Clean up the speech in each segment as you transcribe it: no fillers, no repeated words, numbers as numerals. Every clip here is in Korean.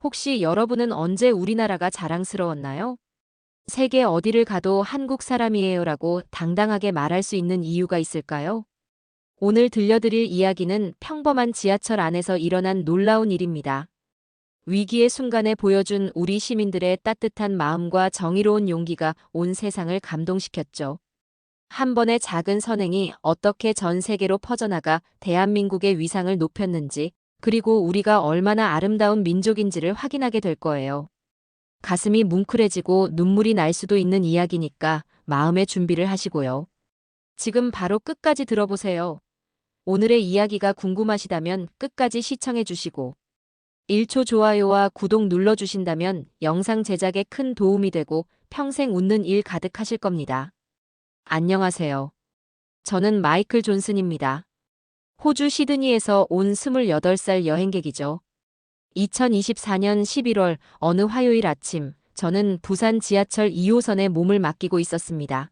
혹시 여러분은 언제 우리나라가 자랑스러웠나요? 세계 어디를 가도 한국 사람이에요라고 당당하게 말할 수 있는 이유가 있을까요? 오늘 들려드릴 이야기는 평범한 지하철 안에서 일어난 놀라운 일입니다. 위기의 순간에 보여준 우리 시민들의 따뜻한 마음과 정의로운 용기가 온 세상을 감동시켰죠. 한 번의 작은 선행이 어떻게 전 세계로 퍼져나가 대한민국의 위상을 높였는지, 그리고 우리가 얼마나 아름다운 민족인지를 확인하게 될 거예요. 가슴이 뭉클해지고 눈물이 날 수도 있는 이야기니까 마음의 준비를 하시고요. 지금 바로 끝까지 들어보세요. 오늘의 이야기가 궁금하시다면 끝까지 시청해 주시고 1초 좋아요와 구독 눌러주신다면 영상 제작에 큰 도움이 되고 평생 웃는 일 가득하실 겁니다. 안녕하세요. 저는 마이클 존슨입니다. 호주 시드니에서 온 28살 여행객이죠. 2024년 11월 어느 화요일 아침, 저는 부산 지하철 2호선에 몸을 맡기고 있었습니다.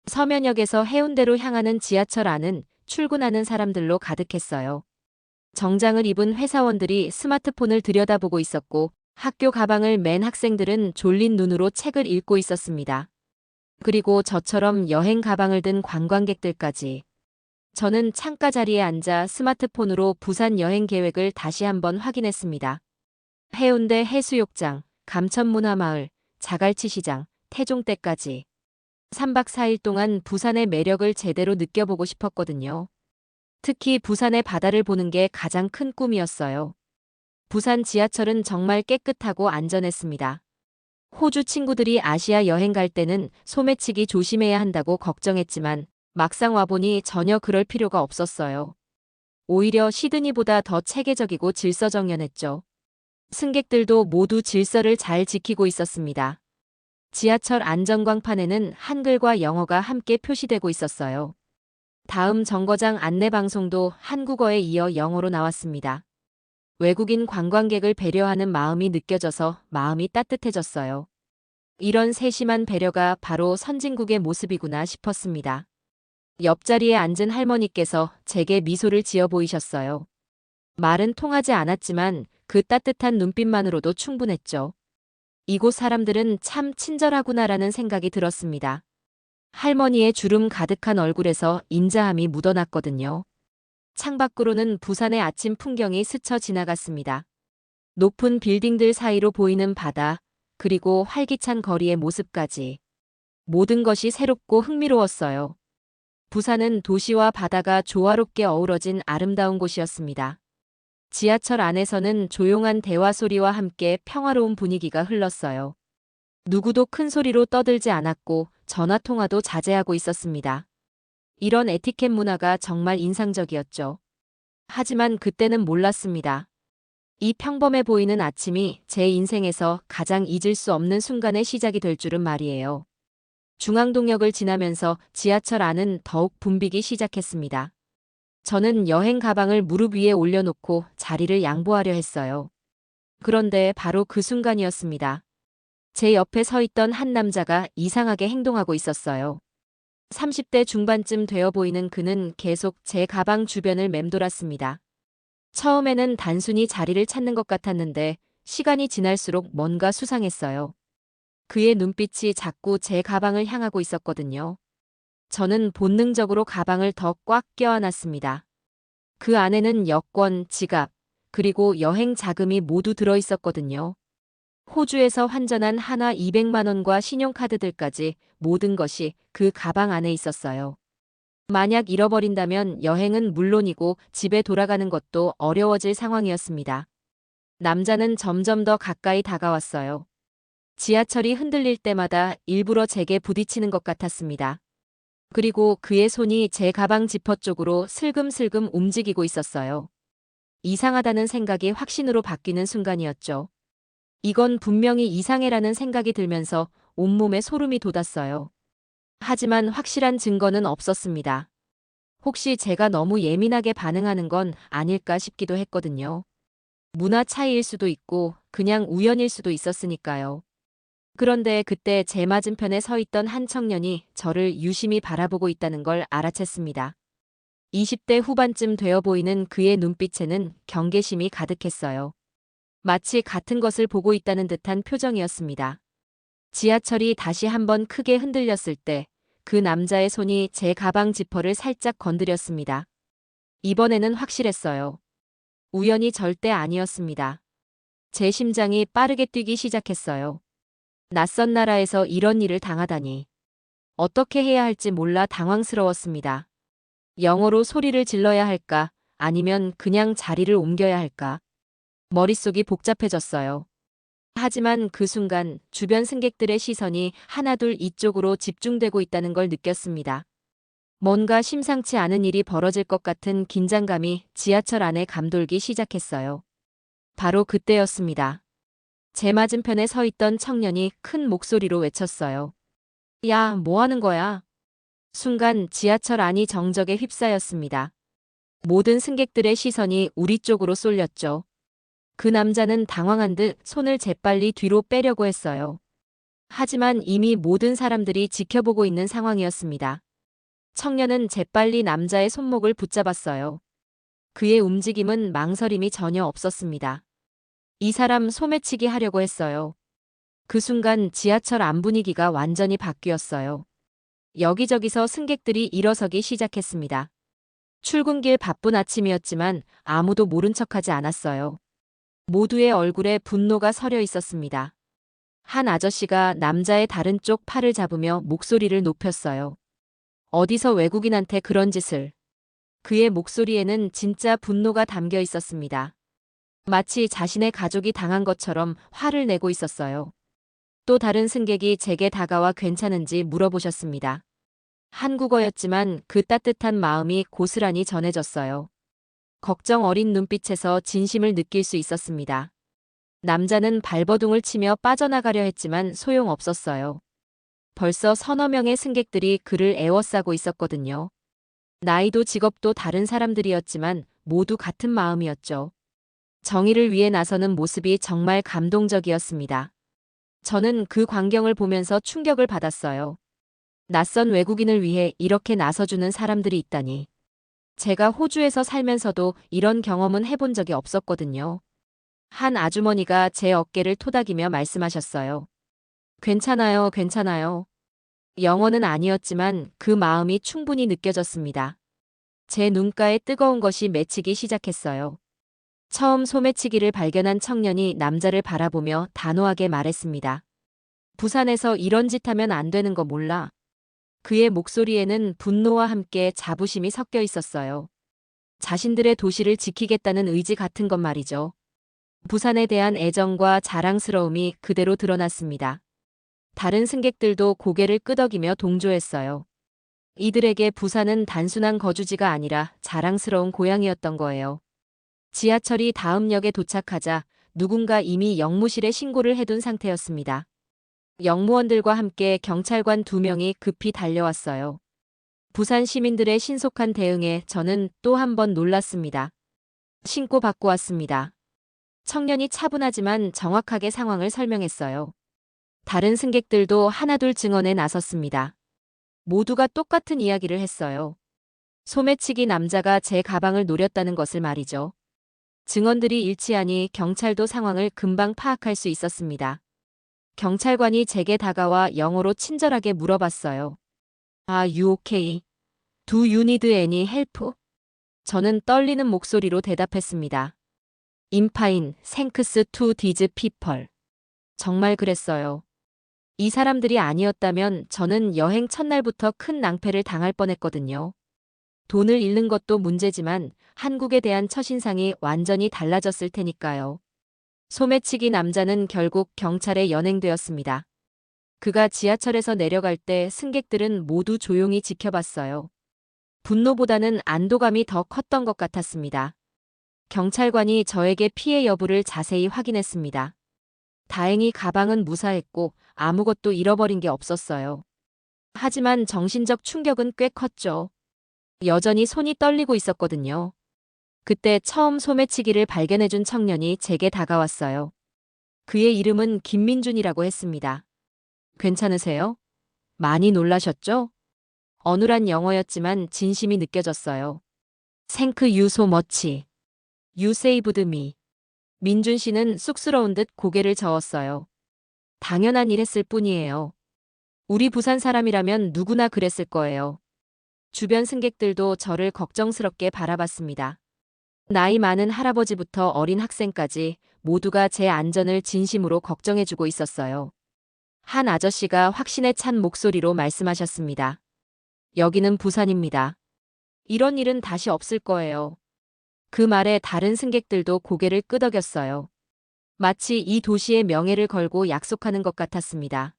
서면역에서 해운대로 향하는 지하철 안은 출근하는 사람들로 가득했어요. 정장을 입은 회사원들이 스마트폰을 들여다보고 있었고, 학교 가방을 맨 학생들은 졸린 눈으로 책을 읽고 있었습니다. 그리고 저처럼 여행 가방을 든 관광객들까지. 저는 창가 자리에 앉아 스마트폰으로 부산 여행 계획을 다시 한번 확인했습니다. 해운대 해수욕장, 감천문화마을, 자갈치 시장, 태종대까지. 3박 4일 동안 부산의 매력을 제대로 느껴보고 싶었거든요. 특히 부산의 바다를 보는 게 가장 큰 꿈이었어요. 부산 지하철은 정말 깨끗하고 안전했습니다. 호주 친구들이 아시아 여행 갈 때는 소매치기 조심해야 한다고 걱정했지만 막상 와보니 전혀 그럴 필요가 없었어요. 오히려 시드니보다 더 체계적이고 질서정연했죠. 승객들도 모두 질서를 잘 지키고 있었습니다. 지하철 안전광판에는 한글과 영어가 함께 표시되고 있었어요. 다음 정거장 안내 방송도 한국어에 이어 영어로 나왔습니다. 외국인 관광객을 배려하는 마음이 느껴져서 마음이 따뜻해졌어요. 이런 세심한 배려가 바로 선진국의 모습이구나 싶었습니다. 옆자리에 앉은 할머니께서 제게 미소를 지어 보이셨어요. 말은 통하지 않았지만 그 따뜻한 눈빛만으로도 충분했죠. 이곳 사람들은 참 친절하구나라는 생각이 들었습니다. 할머니의 주름 가득한 얼굴에서 인자함이 묻어났거든요. 창밖으로는 부산의 아침 풍경이 스쳐 지나갔습니다. 높은 빌딩들 사이로 보이는 바다, 그리고 활기찬 거리의 모습까지. 모든 것이 새롭고 흥미로웠어요. 부산은 도시와 바다가 조화롭게 어우러진 아름다운 곳이었습니다. 지하철 안에서는 조용한 대화 소리와 함께 평화로운 분위기가 흘렀어요. 누구도 큰 소리로 떠들지 않았고 전화 통화도 자제하고 있었습니다. 이런 에티켓 문화가 정말 인상적이었죠. 하지만 그때는 몰랐습니다. 이 평범해 보이는 아침이 제 인생에서 가장 잊을 수 없는 순간의 시작이 될 줄은 말이에요. 중앙동역을 지나면서 지하철 안은 더욱 붐비기 시작했습니다. 저는 여행 가방을 무릎 위에 올려놓고 자리를 양보하려 했어요. 그런데 바로 그 순간이었습니다. 제 옆에 서 있던 한 남자가 이상하게 행동하고 있었어요. 30대 중반쯤 되어 보이는 그는 계속 제 가방 주변을 맴돌았습니다. 처음에는 단순히 자리를 찾는 것 같았는데 시간이 지날수록 뭔가 수상했어요. 그의 눈빛이 자꾸 제 가방을 향하고 있었거든요. 저는 본능적으로 가방을 더 꽉 껴안았습니다. 그 안에는 여권, 지갑, 그리고 여행 자금이 모두 들어 있었거든요. 호주에서 환전한 한화 200만 원과 신용카드들까지 모든 것이 그 가방 안에 있었어요. 만약 잃어버린다면 여행은 물론이고 집에 돌아가는 것도 어려워질 상황이었습니다. 남자는 점점 더 가까이 다가왔어요. 지하철이 흔들릴 때마다 일부러 제게 부딪히는 것 같았습니다. 그리고 그의 손이 제 가방 지퍼 쪽으로 슬금슬금 움직이고 있었어요. 이상하다는 생각이 확신으로 바뀌는 순간이었죠. 이건 분명히 이상해라는 생각이 들면서 온몸에 소름이 돋았어요. 하지만 확실한 증거는 없었습니다. 혹시 제가 너무 예민하게 반응하는 건 아닐까 싶기도 했거든요. 문화 차이일 수도 있고 그냥 우연일 수도 있었으니까요. 그런데 그때 제 맞은편에 서 있던 한 청년이 저를 유심히 바라보고 있다는 걸 알아챘습니다. 20대 후반쯤 되어 보이는 그의 눈빛에는 경계심이 가득했어요. 마치 같은 것을 보고 있다는 듯한 표정이었습니다. 지하철이 다시 한번 크게 흔들렸을 때 그 남자의 손이 제 가방 지퍼를 살짝 건드렸습니다. 이번에는 확실했어요. 우연이 절대 아니었습니다. 제 심장이 빠르게 뛰기 시작했어요. 낯선 나라에서 이런 일을 당하다니. 어떻게 해야 할지 몰라 당황스러웠습니다. 영어로 소리를 질러야 할까? 아니면 그냥 자리를 옮겨야 할까? 머릿속이 복잡해졌어요. 하지만 그 순간 주변 승객들의 시선이 하나둘 이쪽으로 집중되고 있다는 걸 느꼈습니다. 뭔가 심상치 않은 일이 벌어질 것 같은 긴장감이 지하철 안에 감돌기 시작했어요. 바로 그때였습니다. 제 맞은편에 서 있던 청년이 큰 목소리로 외쳤어요. 야, 뭐 하는 거야? 순간 지하철 안이 정적에 휩싸였습니다. 모든 승객들의 시선이 우리 쪽으로 쏠렸죠. 그 남자는 당황한 듯 손을 재빨리 뒤로 빼려고 했어요. 하지만 이미 모든 사람들이 지켜보고 있는 상황이었습니다. 청년은 재빨리 남자의 손목을 붙잡았어요. 그의 움직임은 망설임이 전혀 없었습니다. 이 사람 소매치기 하려고 했어요. 그 순간 지하철 안 분위기가 완전히 바뀌었어요. 여기저기서 승객들이 일어서기 시작했습니다. 출근길 바쁜 아침이었지만 아무도 모른 척하지 않았어요. 모두의 얼굴에 분노가 서려 있었습니다. 한 아저씨가 남자의 다른 쪽 팔을 잡으며 목소리를 높였어요. 어디서 외국인한테 그런 짓을. 그의 목소리에는 진짜 분노가 담겨 있었습니다. 마치 자신의 가족이 당한 것처럼 화를 내고 있었어요. 또 다른 승객이 제게 다가와 괜찮은지 물어보셨습니다. 한국어였지만 그 따뜻한 마음이 고스란히 전해졌어요. 걱정 어린 눈빛에서 진심을 느낄 수 있었습니다. 남자는 발버둥을 치며 빠져나가려 했지만 소용없었어요. 벌써 서너 명의 승객들이 그를 에워싸고 있었거든요. 나이도 직업도 다른 사람들이었지만 모두 같은 마음이었죠. 정의를 위해 나서는 모습이 정말 감동적이었습니다. 저는 그 광경을 보면서 충격을 받았어요. 낯선 외국인을 위해 이렇게 나서주는 사람들이 있다니. 제가 호주에서 살면서도 이런 경험은 해본 적이 없었거든요. 한 아주머니가 제 어깨를 토닥이며 말씀하셨어요. 괜찮아요, 괜찮아요. 영어는 아니었지만 그 마음이 충분히 느껴졌습니다. 제 눈가에 뜨거운 것이 맺히기 시작했어요. 처음 소매치기를 발견한 청년이 남자를 바라보며 단호하게 말했습니다. 부산에서 이런 짓 하면 안 되는 거 몰라. 그의 목소리에는 분노와 함께 자부심이 섞여 있었어요. 자신들의 도시를 지키겠다는 의지 같은 것 말이죠. 부산에 대한 애정과 자랑스러움이 그대로 드러났습니다. 다른 승객들도 고개를 끄덕이며 동조했어요. 이들에게 부산은 단순한 거주지가 아니라 자랑스러운 고향이었던 거예요. 지하철이 다음 역에 도착하자 누군가 이미 역무실에 신고를 해둔 상태였습니다. 역무원들과 함께 경찰관 2명이 급히 달려왔어요. 부산 시민들의 신속한 대응에 저는 또 한 번 놀랐습니다. 신고받고 왔습니다. 청년이 차분하지만 정확하게 상황을 설명했어요. 다른 승객들도 하나둘 증언에 나섰습니다. 모두가 똑같은 이야기를 했어요. 소매치기 남자가 제 가방을 노렸다는 것을 말이죠. 증언들이 일치하니 경찰도 상황을 금방 파악할 수 있었습니다. 경찰관이 제게 다가와 영어로 친절하게 물어봤어요. Are you okay? Do you need any help? 저는 떨리는 목소리로 대답했습니다. I'm fine, thanks to these people. 정말 그랬어요. 이 사람들이 아니었다면 저는 여행 첫날부터 큰 낭패를 당할 뻔했거든요. 돈을 잃는 것도 문제지만 한국에 대한 첫인상이 완전히 달라졌을 테니까요. 소매치기 남자는 결국 경찰에 연행되었습니다. 그가 지하철에서 내려갈 때 승객들은 모두 조용히 지켜봤어요. 분노보다는 안도감이 더 컸던 것 같았습니다. 경찰관이 저에게 피해 여부를 자세히 확인했습니다. 다행히 가방은 무사했고 아무것도 잃어버린 게 없었어요. 하지만 정신적 충격은 꽤 컸죠. 여전히 손이 떨리고 있었거든요. 그때 처음 소매치기를 발견해준 청년이 제게 다가왔어요. 그의 이름은 김민준이라고 했습니다. 괜찮으세요? 많이 놀라셨죠? 어눌한 영어였지만 진심이 느껴졌어요. Thank you so much. You saved me. 민준 씨는 쑥스러운 듯 고개를 저었어요. 당연한 일 했을 뿐이에요. 우리 부산 사람이라면 누구나 그랬을 거예요. 주변 승객들도 저를 걱정스럽게 바라봤습니다. 나이 많은 할아버지부터 어린 학생까지 모두가 제 안전을 진심으로 걱정해주고 있었어요. 한 아저씨가 확신에 찬 목소리로 말씀하셨습니다. 여기는 부산입니다. 이런 일은 다시 없을 거예요. 그 말에 다른 승객들도 고개를 끄덕였어요. 마치 이 도시의 명예를 걸고 약속하는 것 같았습니다.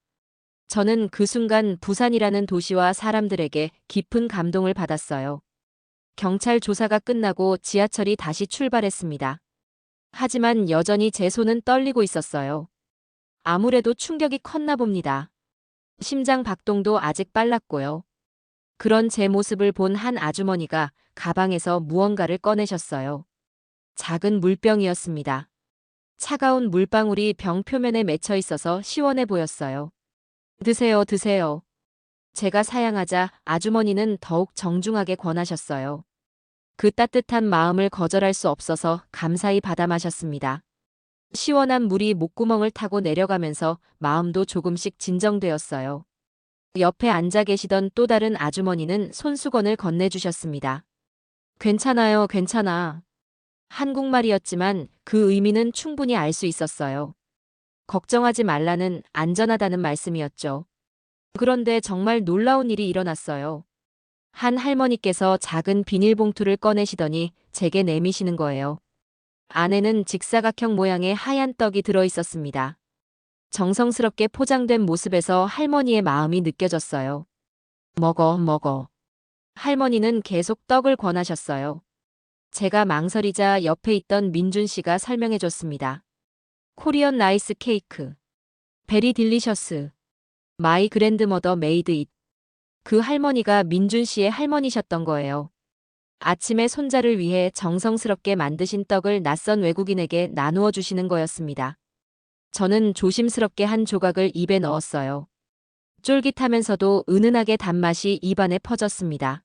저는 그 순간 부산이라는 도시와 사람들에게 깊은 감동을 받았어요. 경찰 조사가 끝나고 지하철이 다시 출발했습니다. 하지만 여전히 제 손은 떨리고 있었어요. 아무래도 충격이 컸나 봅니다. 심장 박동도 아직 빨랐고요. 그런 제 모습을 본 한 아주머니가 가방에서 무언가를 꺼내셨어요. 작은 물병이었습니다. 차가운 물방울이 병 표면에 맺혀 있어서 시원해 보였어요. 드세요, 드세요. 제가 사양하자 아주머니는 더욱 정중하게 권하셨어요. 그 따뜻한 마음을 거절할 수 없어서 감사히 받아 마셨습니다. 시원한 물이 목구멍을 타고 내려가면서 마음도 조금씩 진정되었어요. 옆에 앉아 계시던 또 다른 아주머니는 손수건을 건네주셨습니다. 괜찮아요, 괜찮아. 한국말이었지만 그 의미는 충분히 알 수 있었어요. 걱정하지 말라는 안전하다는 말씀이었죠. 그런데 정말 놀라운 일이 일어났어요. 한 할머니께서 작은 비닐봉투를 꺼내시더니 제게 내미시는 거예요. 안에는 직사각형 모양의 하얀 떡이 들어 있었습니다. 정성스럽게 포장된 모습에서 할머니의 마음이 느껴졌어요. 먹어, 먹어. 할머니는 계속 떡을 권하셨어요. 제가 망설이자 옆에 있던 민준 씨가 설명해 줬습니다. 코리안 라이스 케이크. 베리 딜리셔스. 마이 그랜드머더 메이드 잇. 그 할머니가 민준 씨의 할머니셨던 거예요. 아침에 손자를 위해 정성스럽게 만드신 떡을 낯선 외국인에게 나누어 주시는 거였습니다. 저는 조심스럽게 한 조각을 입에 넣었어요. 쫄깃하면서도 은은하게 단맛이 입안에 퍼졌습니다.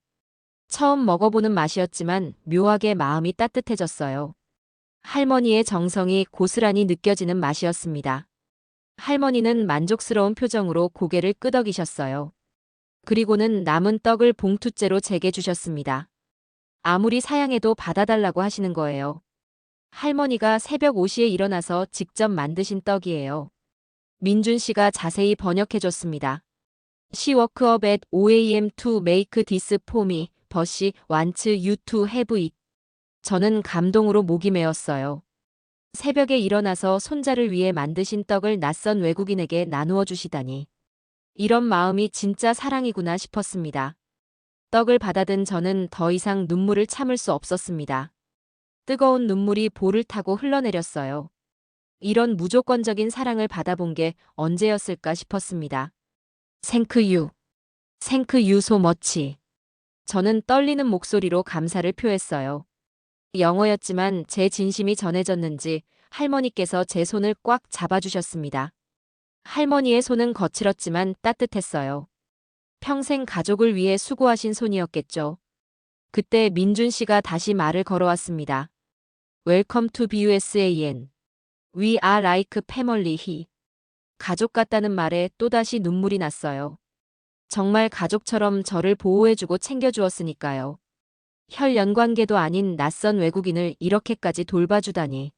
처음 먹어보는 맛이었지만 묘하게 마음이 따뜻해졌어요. 할머니의 정성이 고스란히 느껴지는 맛이었습니다. 할머니는 만족스러운 표정으로 고개를 끄덕이셨어요. 그리고는 남은 떡을 봉투째로 제게 주셨습니다. 아무리 사양해도 받아달라고 하시는 거예요. 할머니가 새벽 5시에 일어나서 직접 만드신 떡이에요. 민준 씨가 자세히 번역해줬습니다. She woke up at 5 a.m. to make this for me, but she wants you to have it. 저는 감동으로 목이 메었어요. 새벽에 일어나서 손자를 위해 만드신 떡을 낯선 외국인에게 나누어 주시다니. 이런 마음이 진짜 사랑이구나 싶었습니다. 떡을 받아든 저는 더 이상 눈물을 참을 수 없었습니다. 뜨거운 눈물이 볼을 타고 흘러내렸어요. 이런 무조건적인 사랑을 받아본 게 언제였을까 싶었습니다. Thank you. Thank you so much. 저는 떨리는 목소리로 감사를 표했어요. 영어였지만 제 진심이 전해졌는지 할머니께서 제 손을 꽉 잡아주셨습니다. 할머니의 손은 거칠었지만 따뜻했어요. 평생 가족을 위해 수고하신 손이었겠죠. 그때 민준 씨가 다시 말을 걸어왔습니다. Welcome to BUSAN. We are like family he. 가족 같다는 말에 또다시 눈물이 났어요. 정말 가족처럼 저를 보호해주고 챙겨주었으니까요. 혈연관계도 아닌 낯선 외국인을 이렇게까지 돌봐주다니.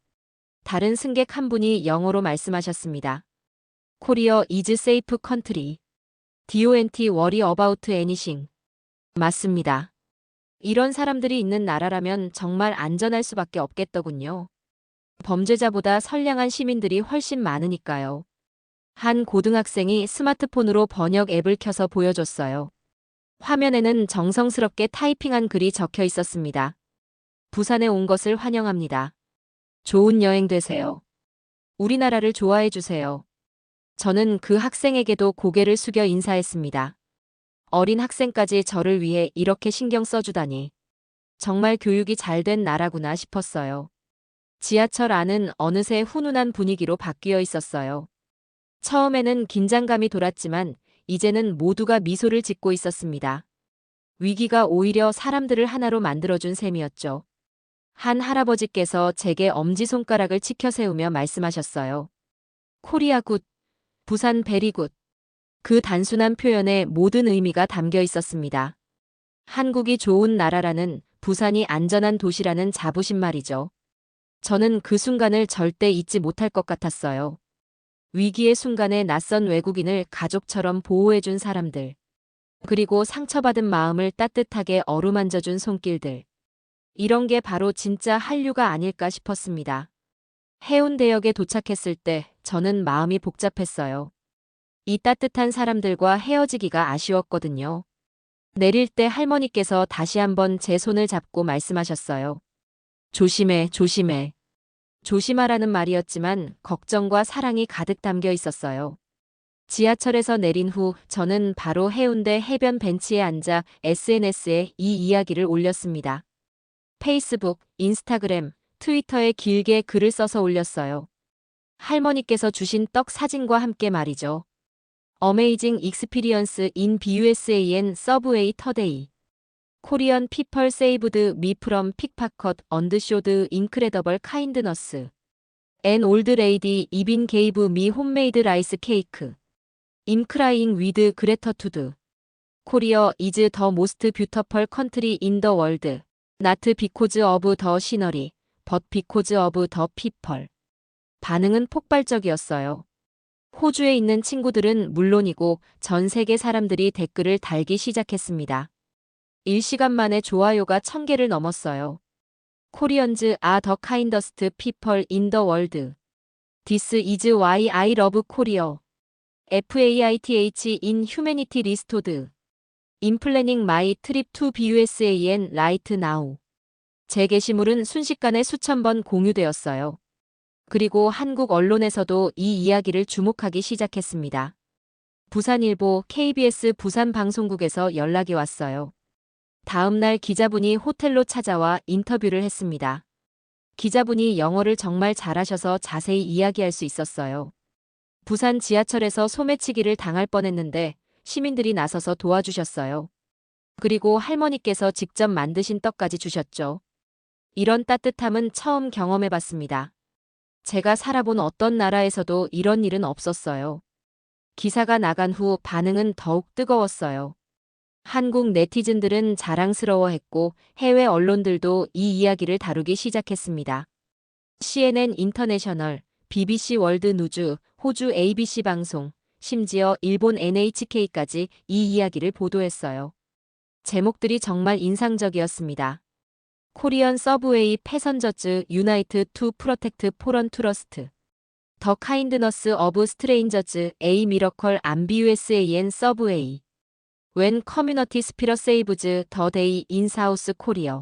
다른 승객 한 분이 영어로 말씀하셨습니다. Korea is safe country. Don't worry about anything. 맞습니다. 이런 사람들이 있는 나라라면 정말 안전할 수밖에 없겠더군요. 범죄자보다 선량한 시민들이 훨씬 많으니까요. 한 고등학생이 스마트폰으로 번역 앱을 켜서 보여줬어요. 화면에는 정성스럽게 타이핑한 글이 적혀 있었습니다. 부산에 온 것을 환영합니다. 좋은 여행 되세요. 우리나라를 좋아해 주세요. 저는 그 학생에게도 고개를 숙여 인사했습니다. 어린 학생까지 저를 위해 이렇게 신경 써주다니. 정말 교육이 잘 된 나라구나 싶었어요. 지하철 안은 어느새 훈훈한 분위기로 바뀌어 있었어요. 처음에는 긴장감이 돌았지만 이제는 모두가 미소를 짓고 있었습니다. 위기가 오히려 사람들을 하나로 만들어준 셈이었죠. 한 할아버지께서 제게 엄지손가락을 치켜 세우며 말씀하셨어요. 코리아 굿, 부산 베리 굿. 그 단순한 표현에 모든 의미가 담겨 있었습니다. 한국이 좋은 나라라는, 부산이 안전한 도시라는 자부심 말이죠. 저는 그 순간을 절대 잊지 못할 것 같았어요. 위기의 순간에 낯선 외국인을 가족처럼 보호해준 사람들. 그리고 상처받은 마음을 따뜻하게 어루만져준 손길들. 이런 게 바로 진짜 한류가 아닐까 싶었습니다. 해운대역에 도착했을 때 저는 마음이 복잡했어요. 이 따뜻한 사람들과 헤어지기가 아쉬웠거든요. 내릴 때 할머니께서 다시 한번 제 손을 잡고 말씀하셨어요. 조심해, 조심해. 조심하라는 말이었지만 걱정과 사랑이 가득 담겨 있었어요. 지하철에서 내린 후 저는 바로 해운대 해변 벤치에 앉아 SNS에 이 이야기를 올렸습니다. 페이스북, 인스타그램, 트위터에 길게 글을 써서 올렸어요. 할머니께서 주신 떡 사진과 함께 말이죠. Amazing experience in BUSA and Subway today. Korean people saved me from pickpocket and showed incredible kindness. An old lady even gave me homemade rice cake. I'm crying with gratitude. Korea is the most beautiful country in the world. Not because of the scenery, but because of the people. 반응은 폭발적이었어요. 호주에 있는 친구들은 물론이고 전 세계 사람들이 댓글을 달기 시작했습니다. 일시간 만에 좋아요가 1000개를 넘었어요. Koreans are the kindest people in the world. This is why I love Korea. FAITH in humanity restored. In planning my trip to BUSAN right now. 제 게시물은 순식간에 수천 번 공유되었어요. 그리고 한국 언론에서도 이 이야기를 주목하기 시작했습니다. 부산일보, KBS 부산방송국에서 연락이 왔어요. 다음 날 기자분이 호텔로 찾아와 인터뷰를 했습니다. 기자분이 영어를 정말 잘하셔서 자세히 이야기할 수 있었어요. 부산 지하철에서 소매치기를 당할 뻔했는데 시민들이 나서서 도와주셨어요. 그리고 할머니께서 직접 만드신 떡까지 주셨죠. 이런 따뜻함은 처음 경험해봤습니다. 제가 살아본 어떤 나라에서도 이런 일은 없었어요. 기사가 나간 후 반응은 더욱 뜨거웠어요. 한국 네티즌들은 자랑스러워했고 해외 언론들도 이 이야기를 다루기 시작했습니다. CNN 인터내셔널, BBC 월드 누즈, 호주 ABC 방송, 심지어 일본 NHK까지 이 이야기를 보도했어요. 제목들이 정말 인상적이었습니다. 코리안 서브웨이 패선저즈 유나이트 투 프로텍트 포런 트러스트. 더 카인드너스 어브 스트레인저즈 A 미러컬 안 BUSAN 서브웨이. When Community Spirit Saves the Day in South Korea.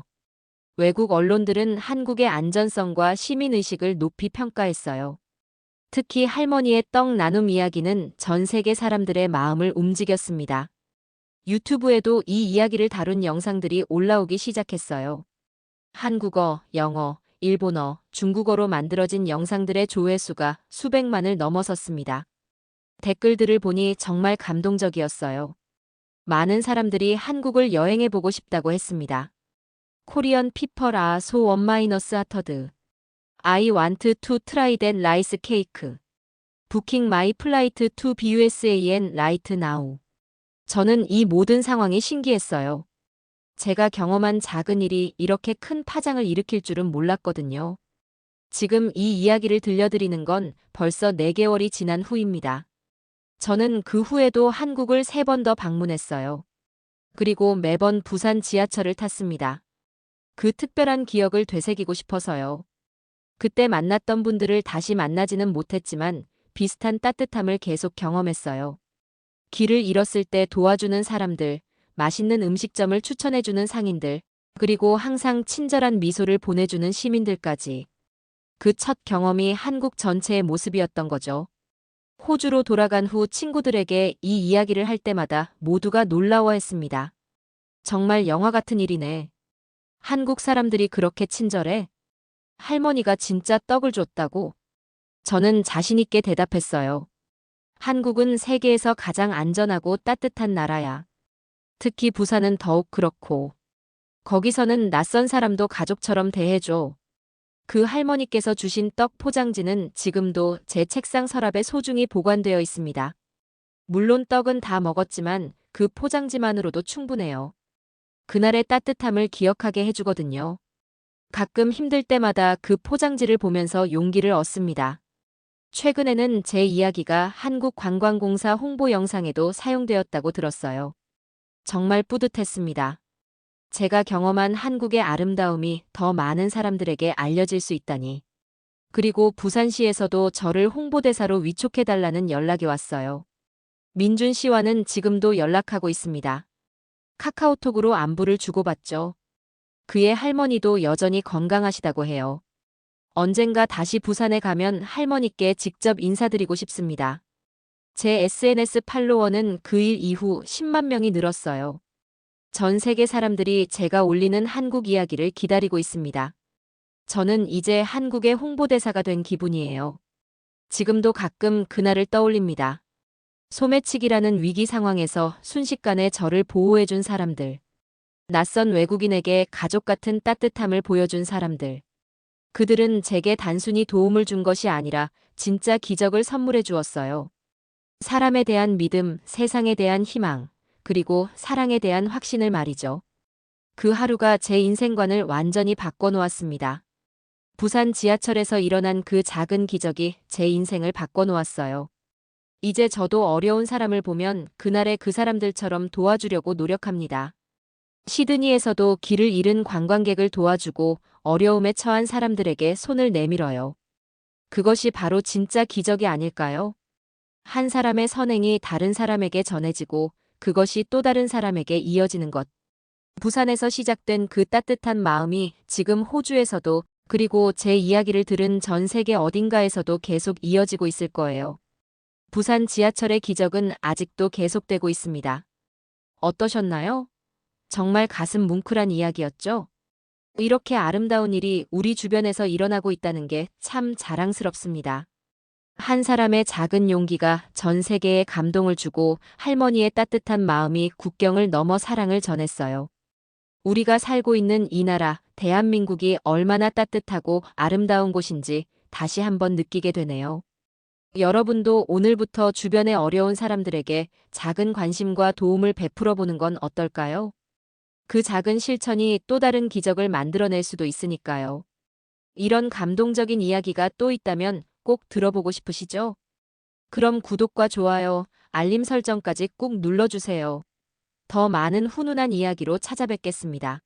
외국 언론들은 한국의 안전성과 시민의식을 높이 평가했어요. 특히 할머니의 떡 나눔 이야기는 전 세계 사람들의 마음을 움직였습니다. 유튜브에도 이 이야기를 다룬 영상들이 올라오기 시작했어요. 한국어, 영어, 일본어, 중국어로 만들어진 영상들의 조회수가 수백만을 넘어섰습니다. 댓글들을 보니 정말 감동적이었어요. 많은 사람들이 한국을 여행해보고 싶다고 했습니다. Korean people are so one-hearted. I want to try that rice cake. Booking my flight to BUSAN right now. 저는 이 모든 상황이 신기했어요. 제가 경험한 작은 일이 이렇게 큰 파장을 일으킬 줄은 몰랐거든요. 지금 이 이야기를 들려드리는 건 벌써 4개월이 지난 후입니다. 저는 그 후에도 한국을 3번 더 방문했어요. 그리고 매번 부산 지하철을 탔습니다. 그 특별한 기억을 되새기고 싶어서요. 그때 만났던 분들을 다시 만나지는 못했지만 비슷한 따뜻함을 계속 경험했어요. 길을 잃었을 때 도와주는 사람들, 맛있는 음식점을 추천해주는 상인들, 그리고 항상 친절한 미소를 보내주는 시민들까지. 그 첫 경험이 한국 전체의 모습이었던 거죠. 호주로 돌아간 후 친구들에게 이 이야기를 할 때마다 모두가 놀라워했습니다. 정말 영화 같은 일이네. 한국 사람들이 그렇게 친절해? 할머니가 진짜 떡을 줬다고? 저는 자신있게 대답했어요. 한국은 세계에서 가장 안전하고 따뜻한 나라야. 특히 부산은 더욱 그렇고. 거기서는 낯선 사람도 가족처럼 대해줘. 그 할머니께서 주신 떡 포장지는 지금도 제 책상 서랍에 소중히 보관되어 있습니다. 물론 떡은 다 먹었지만 그 포장지만으로도 충분해요. 그날의 따뜻함을 기억하게 해주거든요. 가끔 힘들 때마다 그 포장지를 보면서 용기를 얻습니다. 최근에는 제 이야기가 한국관광공사 홍보 영상에도 사용되었다고 들었어요. 정말 뿌듯했습니다. 제가 경험한 한국의 아름다움이 더 많은 사람들에게 알려질 수 있다니. 그리고 부산시에서도 저를 홍보대사로 위촉해달라는 연락이 왔어요. 민준 씨와는 지금도 연락하고 있습니다. 카카오톡으로 안부를 주고받죠. 그의 할머니도 여전히 건강하시다고 해요. 언젠가 다시 부산에 가면 할머니께 직접 인사드리고 싶습니다. 제 SNS 팔로워는 그 일 이후 10만 명이 늘었어요. 전 세계 사람들이 제가 올리는 한국 이야기를 기다리고 있습니다. 저는 이제 한국의 홍보대사가 된 기분이에요. 지금도 가끔 그날을 떠올립니다. 소매치기라는 위기 상황에서 순식간에 저를 보호해준 사람들. 낯선 외국인에게 가족 같은 따뜻함을 보여준 사람들. 그들은 제게 단순히 도움을 준 것이 아니라 진짜 기적을 선물해 주었어요. 사람에 대한 믿음, 세상에 대한 희망, 그리고 사랑에 대한 확신을 말이죠. 그 하루가 제 인생관을 완전히 바꿔놓았습니다. 부산 지하철에서 일어난 그 작은 기적이 제 인생을 바꿔놓았어요. 이제 저도 어려운 사람을 보면 그날의 그 사람들처럼 도와주려고 노력합니다. 시드니에서도 길을 잃은 관광객을 도와주고 어려움에 처한 사람들에게 손을 내밀어요. 그것이 바로 진짜 기적이 아닐까요? 한 사람의 선행이 다른 사람에게 전해지고 그것이 또 다른 사람에게 이어지는 것. 부산에서 시작된 그 따뜻한 마음이 지금 호주에서도 그리고 제 이야기를 들은 전 세계 어딘가에서도 계속 이어지고 있을 거예요. 부산 지하철의 기적은 아직도 계속되고 있습니다. 어떠셨나요? 정말 가슴 뭉클한 이야기였죠? 이렇게 아름다운 일이 우리 주변에서 일어나고 있다는 게 참 자랑스럽습니다. 한 사람의 작은 용기가 전 세계에 감동을 주고 할머니의 따뜻한 마음이 국경을 넘어 사랑을 전했어요. 우리가 살고 있는 이 나라, 대한민국이 얼마나 따뜻하고 아름다운 곳인지 다시 한번 느끼게 되네요. 여러분도 오늘부터 주변의 어려운 사람들에게 작은 관심과 도움을 베풀어 보는 건 어떨까요? 그 작은 실천이 또 다른 기적을 만들어낼 수도 있으니까요. 이런 감동적인 이야기가 또 있다면 꼭 들어보고 싶으시죠? 그럼 구독과 좋아요, 알림 설정까지 꾹 눌러주세요. 더 많은 훈훈한 이야기로 찾아뵙겠습니다.